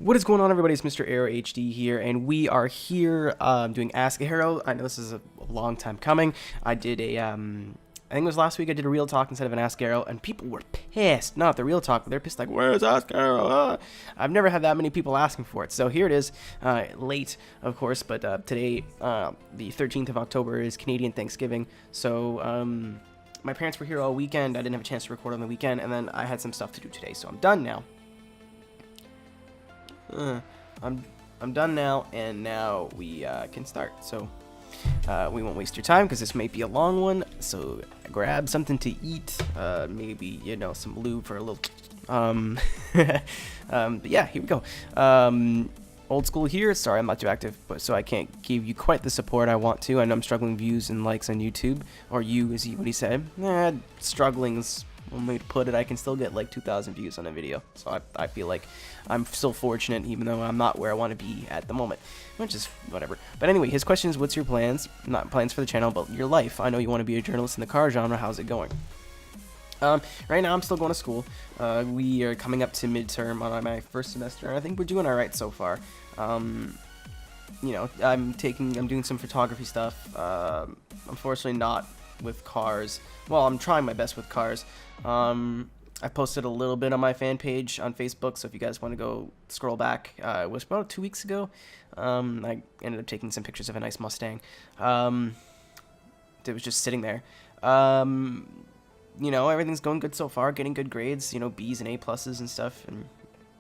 What is going on, everybody? It's MrAeroHD here, and we are here doing Ask Aero. I know this is a long time coming. I did a, I think it was last week, I did a real talk instead of an Ask Aero, and people were pissed. Not the real talk, but they're pissed like, where's Ask Aero? I've never had that many people asking for it. So here it is, late, of course, but today, the 13th of October, is Canadian Thanksgiving. So my parents were here all weekend. I didn't have a chance to record on the weekend, and then I had some stuff to do today, so I'm done now. I'm done now, and now we can start. So we won't waste your time because this may be a long one. So grab something to eat, maybe some lube for a little. But yeah, here we go. Old school here. Sorry, I'm not too active, but so I can't give you quite the support I want to. I know I'm struggling views and likes on YouTube, or you is what he said. Struggling is one way to put it. I can still get like 2,000 views on a video, so I feel like I'm still fortunate, even though I'm not where I want to be at the moment, which is whatever. But anyway, his question is, what's your plans? Not plans for the channel, but your life. I know you want to be a journalist in the car genre. How's it going? Right now I'm still going to school. We are coming up to midterm on my first semester, and I think we're doing all right so far. I'm doing some photography stuff. Unfortunately not with cars. Well, I'm trying my best with cars. I posted a little bit on my fan page on Facebook, so if you guys want to go scroll back, it was about 2 weeks ago. I ended up taking some pictures of a nice Mustang. It was just sitting there. Everything's going good so far, getting good grades, B's and A pluses and stuff, and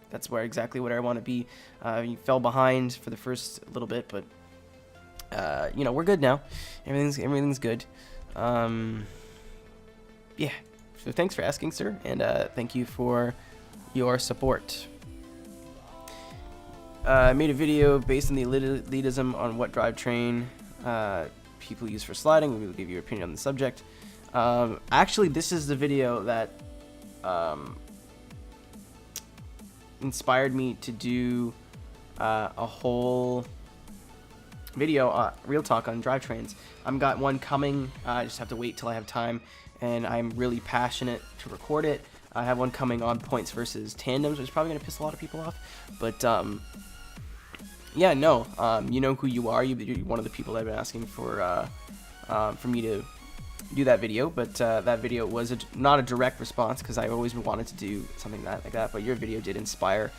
that's exactly where I want to be. You fell behind for the first little bit, but we're good now. Everything's good. Yeah. So thanks for asking, sir, and thank you for your support. I made a video based on the elitism on what drivetrain people use for sliding. We will give you your opinion on the subject. Actually, this is the video that inspired me to do a whole video, real talk on drivetrains. I've got one coming. I just have to wait till I have time, and I'm really passionate to record it. I have one coming on points versus tandems, which is probably going to piss a lot of people off. But yeah, no, you know who you are. You're one of the people that have been asking for me to do that video, but that video was not a direct response because I always wanted to do something like that. But your video did inspire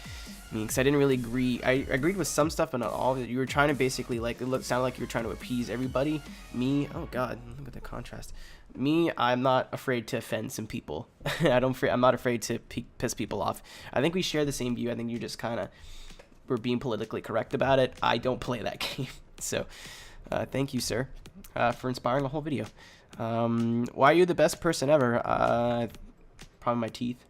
me because I didn't really agree. I agreed with some stuff, but not all of it. You were trying to basically sounded like you were trying to appease everybody. Me, oh god, look at the contrast. Me, I'm not afraid to offend some people. I'm not afraid to piss people off. I think we share the same view. I think you just kind of were being politically correct about it. I don't play that game. So thank you, sir, for inspiring a whole video. Why are you the best person ever? Probably my teeth.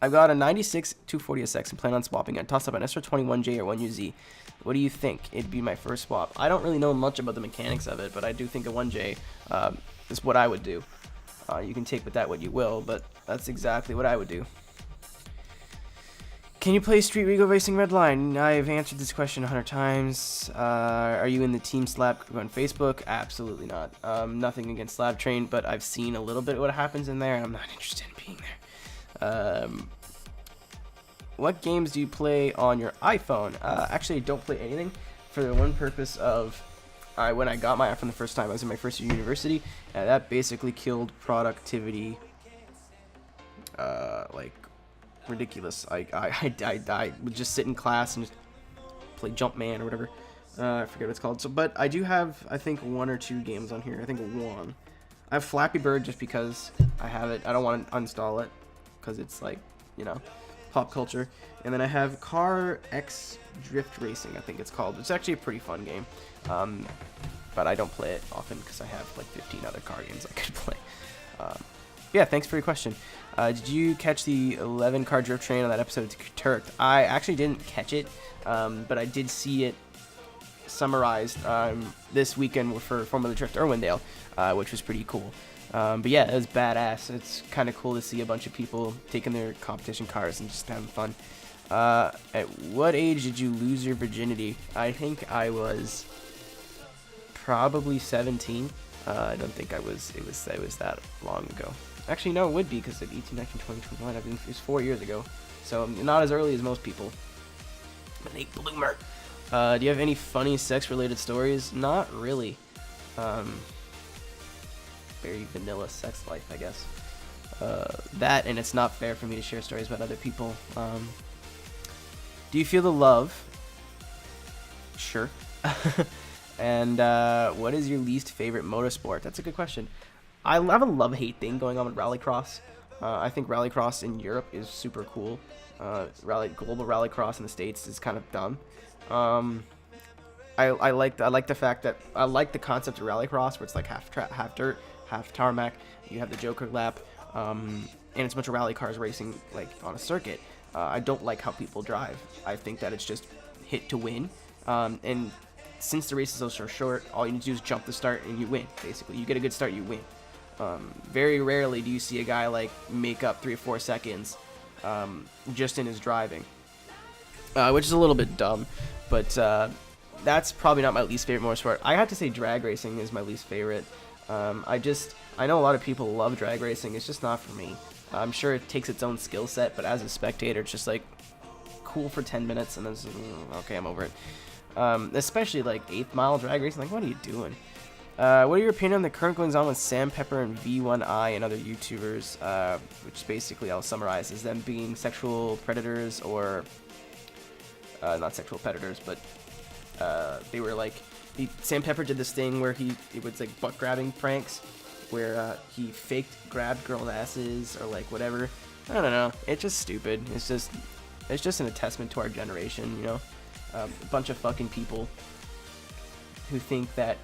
I've got a 96 240 SX and plan on swapping it. Toss up an SR21J or 1UZ. What do you think? It'd be my first swap. I don't really know much about the mechanics of it, but I do think a 1J is what I would do. You can take with that what you will, but that's exactly what I would do. Can you play Street Regal Racing Redline? I've answered this question 100 times. Are you in the Team Slap group on Facebook? Absolutely not. Nothing against Slab Train, but I've seen a little bit of what happens in there, and I'm not interested in being there. What games do you play on your iPhone? Actually, I don't play anything for the one purpose of when I got my iPhone the first time, I was in my first year of university, and that basically killed productivity. Like ridiculous. I would just sit in class and just play Jumpman or whatever. I forget what it's called. So, but I do have, I think, 1 or 2 games on here. I think 1. I have Flappy Bird just because I have it. I don't want to uninstall it because it's like, pop culture. And then I have Car X Drift Racing, I think it's called. It's actually a pretty fun game. But I don't play it often because I have like 15 other car games I could play. Yeah, thanks for your question. Did you catch the 11 car drift train on that episode of Turk? I actually didn't catch it, but I did see it summarized this weekend for Formula Drift Irwindale, which was pretty cool. But yeah, it was badass. It's kind of cool to see a bunch of people taking their competition cars and just having fun. At what age did you lose your virginity? I think I was probably 17. I don't think it was that long ago. Actually, no, it would be, because at 18, 19, 20, 21, it was 4 years ago. So not as early as most people. I'm a late bloomer. Do you have any funny sex-related stories? Not really. Very vanilla sex life, I guess. That, and it's not fair for me to share stories about other people. Do you feel the love? Sure. And what is your least favorite motorsport? That's a good question. I have a love-hate thing going on with rallycross. I think rallycross in Europe is super cool. Global rallycross in the States is kind of dumb. I like the fact that I like the concept of rallycross, where it's like half dirt, half tarmac. You have the Joker lap, and it's a bunch of rally cars racing like on a circuit. I don't like how people drive. I think that it's just hit to win, and since the race is so short, all you need to do is jump the start and you win. Basically, you get a good start, you win. Very rarely do you see a guy like make up 3 or 4 seconds just in his driving, which is a little bit dumb, but that's probably not my least favorite motorsport. I have to say drag racing is my least favorite. I know a lot of people love drag racing. It's just not for me. I'm sure it takes its own skill set, but as a spectator, it's just like cool for 10 minutes and then okay, I'm over it. Especially like 8th Mile drag racing. Like, what are you doing? What are your opinion on the current goings on with Sam Pepper and V1I and other YouTubers, which basically I'll summarize as them being sexual predators, or not sexual predators, but they were like, Sam Pepper did this thing where it was like butt grabbing pranks, where he grabbed girls' asses or like whatever. I don't know. It's just stupid. It's just an attestament to our generation, you know, a bunch of fucking people who think that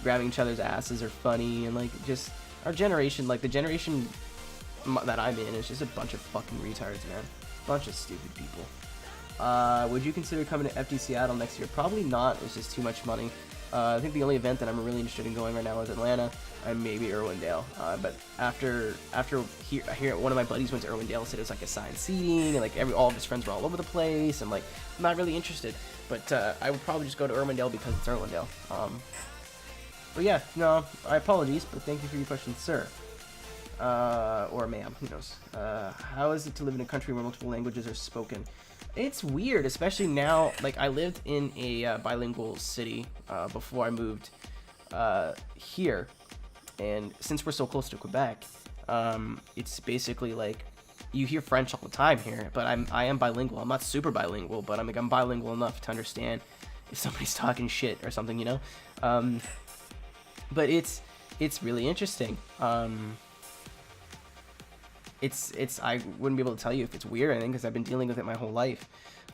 grabbing each other's asses are funny, and like just our generation, like the generation that I'm in, is just a bunch of fucking retards, man. Bunch of stupid people. Would you consider coming to FD Seattle next year? Probably not. It's just too much money. I think the only event that I'm really interested in going right now is Atlanta and maybe Irwindale. But after here, one of my buddies went to Irwindale, said it was like assigned seating, and like all of his friends were all over the place, and like I'm not really interested. But I would probably just go to Irwindale because it's Irwindale. But yeah, no, I apologize, but thank you for your question, sir. Or ma'am, who knows. How is it to live in a country where multiple languages are spoken? It's weird, especially now. Like, I lived in a bilingual city before I moved here, and since we're so close to Quebec, it's basically like you hear French all the time here. But I am bilingual. I'm not super bilingual, but I'm bilingual enough to understand if somebody's talking shit or something, you know. But it's really interesting. I wouldn't be able to tell you if it's weird or anything, because I've been dealing with it my whole life.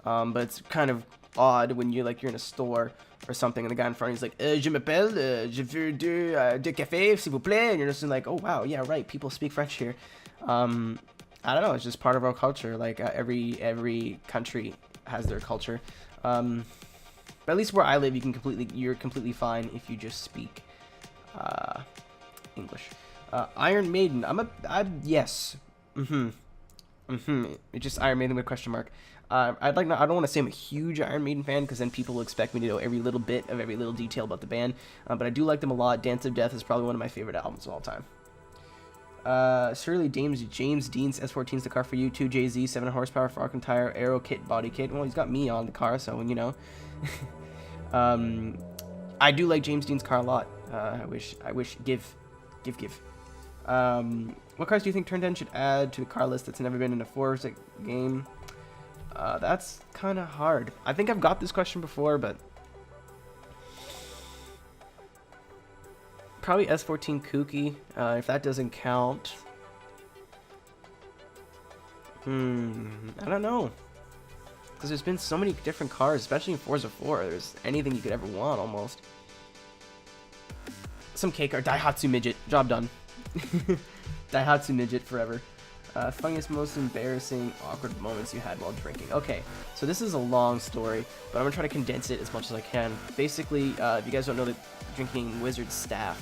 But it's kind of odd when you're in a store or something, and the guy in front of you's like, je m'appelle, je veux deux cafés, s'il vous plaît, and you're just like, oh wow, yeah, right, people speak French here. I don't know, it's just part of our culture. Like, every country has their culture. But at least where I live, you're completely fine if you just speak English. Iron Maiden, yes. It's just Iron Maiden with a question mark. I don't want to say I'm a huge Iron Maiden fan, because then people will expect me to know every little bit of every little detail about the band. But I do like them a lot. Dance of Death is probably one of my favorite albums of all time. Surely James Dean's S14 is the car for you. 2JZ, 7 horsepower, Falcon tire, Aero kit, body kit. Well, he's got me on the car, so you know. I do like James Dean's car a lot. I wish give. What cars do you think Turn 10 should add to the car list that's never been in a Forza game? That's kind of hard. I think I've got this question before, but probably S14 Kooky, if that doesn't count. I don't know, because there's been so many different cars, especially in Forza 4. There's anything you could ever want, almost. Some K-car, Daihatsu Midget, job done. Daihatsu Midget forever. Funniest, most embarrassing, awkward moments you had while drinking. Okay, so this is a long story, but I'm gonna try to condense it as much as I can. Basically, if you guys don't know the drinking wizard staff,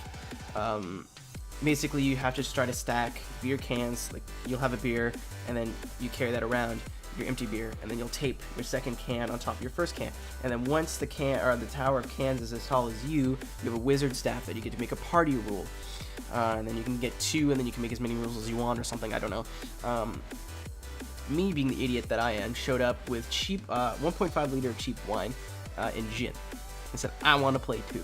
basically you have to just try to stack beer cans. Like, you'll have a beer, and then you carry that around, your empty beer, and then you'll tape your second can on top of your first can. And then once the can or the tower of cans is as tall as you have a wizard staff that you get to make a party rule. And then you can get 2, and then you can make as many rules as you want or something. I don't know. Me, being the idiot that I am, showed up with cheap 1.5 liter cheap wine in gin and said, I want to play too.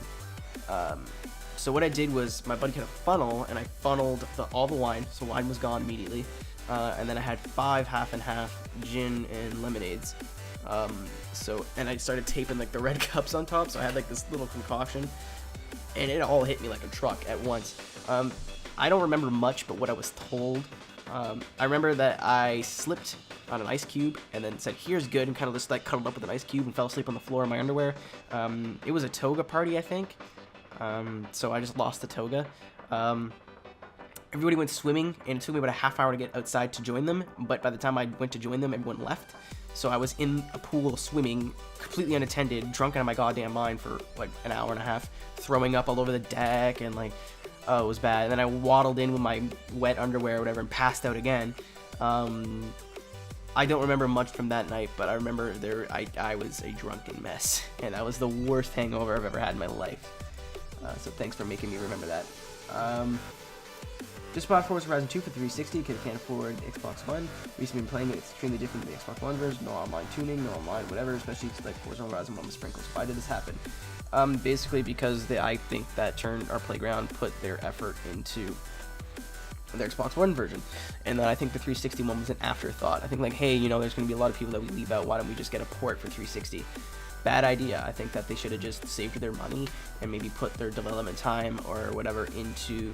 So what I did was, my buddy had a funnel, and I funneled all the wine, so wine was gone immediately. And then I had 5 half and half gin and lemonades. And I started taping like the red cups on top, so I had like this little concoction, and it all hit me like a truck at once. I don't remember much, but what I was told, I remember that I slipped on an ice cube and then said, here's good, and kind of just like cuddled up with an ice cube and fell asleep on the floor in my underwear. It was a toga party, I think. So I just lost the toga. Everybody went swimming, and it took me about a half hour to get outside to join them, but by the time I went to join them, everyone left. So I was in a pool swimming, completely unattended, drunk out of my goddamn mind for like an hour and a half, throwing up all over the deck, and like, oh, it was bad. And then I waddled in with my wet underwear or whatever and passed out again. I don't remember much from that night, but I remember I was a drunken mess, and that was the worst hangover I've ever had in my life. So thanks for making me remember that. Just bought Forza Horizon 2 for 360 because I can't afford Xbox One. Recently been playing it. It's extremely different than the Xbox One version. No online tuning, no online whatever, especially like Forza Horizon 1 with sprinkles. Why did this happen? Basically because I think that Playground put their effort into their Xbox One version, and then I think the 360 one was an afterthought. I think like, hey, you know, there's going to be a lot of people that we leave out. Why don't we just get a port for 360? Bad idea. I think that they should have just saved their money and maybe put their development time or whatever into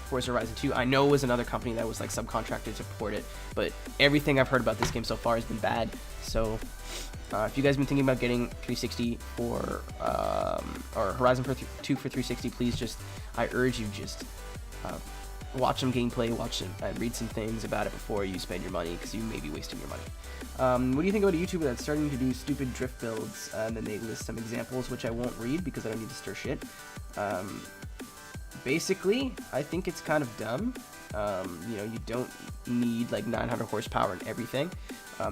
Forza Horizon 2. I know it was another company that was like subcontracted to port it, but everything I've heard about this game so far has been bad. So if you guys have been thinking about getting 360 or Horizon 2 for 360, please just, I urge you, just watch some gameplay, watch some, read some things about it before you spend your money, because you may be wasting your money. What do you think about a YouTuber that's starting to do stupid drift builds, and then they list some examples, which I won't read because I don't need to stir shit. Basically, I think it's kind of dumb. You know, you don't need like 900 horsepower and everything.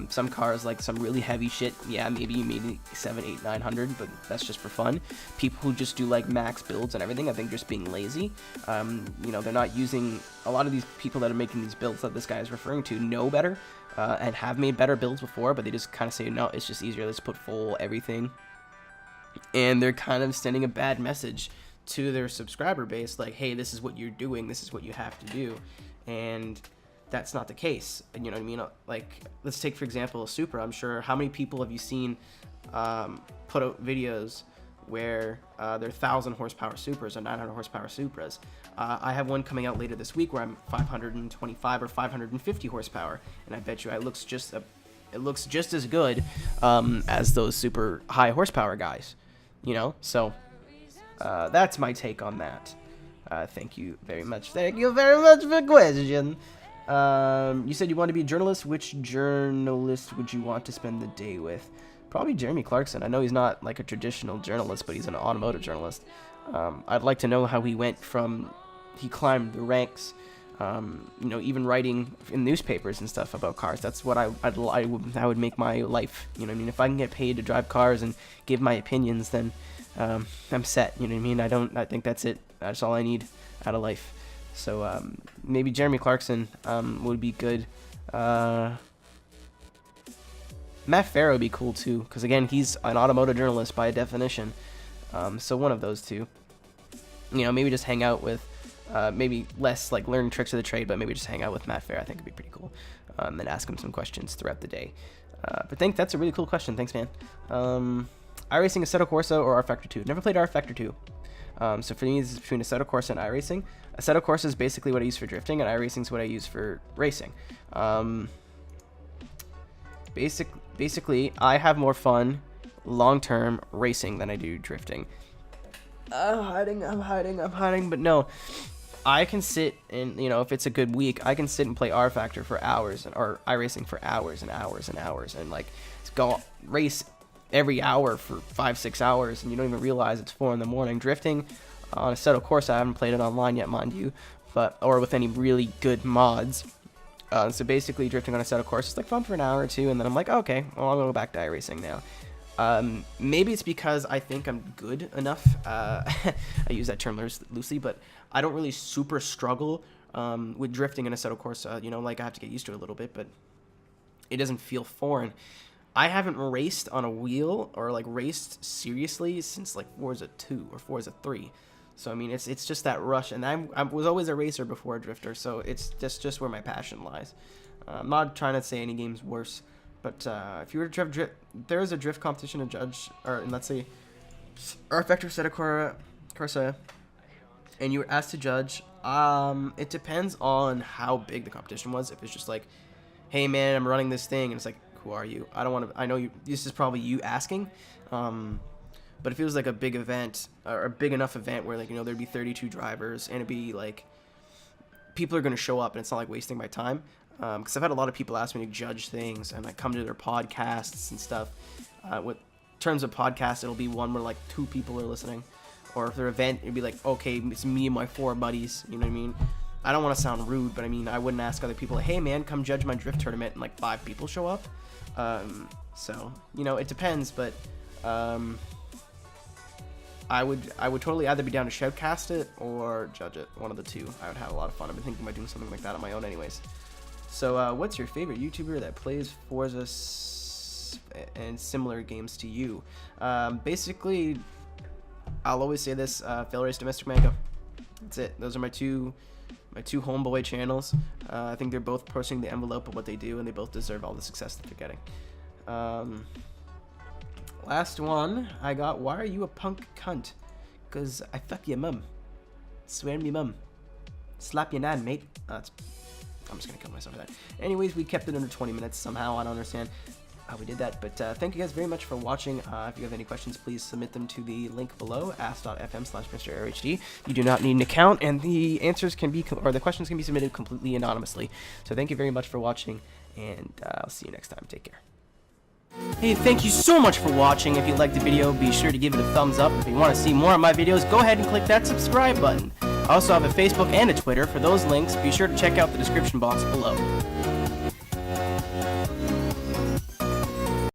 Some cars, like some really heavy shit, yeah, maybe you need 7, 8, 900, but that's just for fun. People who just do like max builds and everything, I think just being lazy. You know, they're not using, a lot of these people that are making these builds that this guy is referring to know better, and have made better builds before, but they just kind of say, no, it's just easier, let's put full everything. And they're kind of sending a bad message to their subscriber base, like, hey, this is what you're doing, this is what you have to do, and that's not the case. And you know what I mean? Like, let's take for example a Supra. I'm sure, how many people have you seen put out videos where they're 1,000 horsepower Supras or 900 horsepower Supras? I have one coming out later this week where I'm 525 or 550 horsepower, and I bet you it looks just as good as those super high horsepower guys, you know. So that's my take on that. Thank you very much. Thank you very much for the question. You said you want to be a journalist. Which journalist would you want to spend the day with? Probably Jeremy Clarkson. I know he's not like a traditional journalist, but he's an automotive journalist. I'd like to know how he went from, he climbed the ranks, you know, even writing in newspapers and stuff about cars. That's what I would make my life. You know what I mean? If I can get paid to drive cars and give my opinions, then I'm set. You know what I mean? I think that's it. That's all I need out of life. So maybe Jeremy Clarkson would be good. Matt Farrow would be cool too, because again, he's an automotive journalist by definition. So one of those two. You know, maybe just hang out with, maybe less like learn tricks of the trade, but maybe just hang out with Matt Farrow. I think it'd be pretty cool. And ask him some questions throughout the day. But that's a really cool question. Thanks, man. iRacing, Assetto Corsa, or R-Factor 2? Never played R-Factor 2. So for me, this is between Assetto Corsa and iRacing. Assetto Corsa is basically what I use for drifting, and iRacing is what I use for racing. Basically, I have more fun long-term racing than I do drifting. I'm hiding, but no. I can sit and, you know, if it's a good week, I can sit and play R-Factor for hours, or iRacing for hours and hours and hours, and like go race every hour for 5-6 hours, and you don't even realize it's 4 in the morning. Drifting on Assetto Corsa, I haven't played it online yet, mind you, or with any really good mods. So basically, drifting on a set of course is like fun for an hour or two, and then I'm like, okay, well, I'll go back to iRacing now. Maybe it's because I think I'm good enough. I use that term loosely, but I don't really super struggle with drifting in a set of course. You know, like I have to get used to it a little bit, but it doesn't feel foreign. I haven't raced on a wheel or like raced seriously since like Forza 2 or Forza 3. So I mean, it's just that rush, and I was always a racer before a drifter, so it's just where my passion lies. I'm not trying to say any game's worse, but if you were to drift, there is a drift competition to judge, or let's say, our Vector Set of Corsa, and you were asked to judge. It depends on how big the competition was. If it's just like, hey man, I'm running this thing, and it's like, who are you? I don't want to. I know you. This is probably you asking. But if it was like a big event or a big enough event where like, you know, there'd be 32 drivers and it'd be like people are going to show up and it's not like wasting my time. Because I've had a lot of people ask me to judge things and I come to their podcasts and stuff. With terms of podcast, it'll be one where like 2 people are listening. Or if their event, it'd be like, okay, it's me and my 4 buddies. You know what I mean? I don't want to sound rude, but I mean, I wouldn't ask other people, like, hey man, come judge my drift tournament, and like 5 people show up. So, you know, it depends, but I would totally either be down to shoutcast it or judge it. One of the two. I would have a lot of fun. I've been thinking about doing something like that on my own anyways. So what's your favorite YouTuber that plays Forza and similar games to you? Basically, I'll always say this, Fail Race Domestic Mango. That's it. Those are my two homeboy channels. I think they're both pushing the envelope of what they do, and they both deserve all the success that they're getting. Last one I got, why are you a punk cunt? Cause I fuck your mum. Swear me mum. Slap your nan, mate. I'm just gonna kill myself for that. Anyways, we kept it under 20 minutes somehow. I don't understand how we did that, but thank you guys very much for watching. If you have any questions, please submit them to the link below, ask.fm/MrAeroHD. You do not need an account, and the answers can be, or the questions can be submitted completely anonymously. So thank you very much for watching, and I'll see you next time. Take care. Hey, thank you so much for watching. If you liked the video, be sure to give it a thumbs up. If you want to see more of my videos, go ahead and click that subscribe button. I also have a Facebook and a Twitter. For those links, be sure to check out the description box below.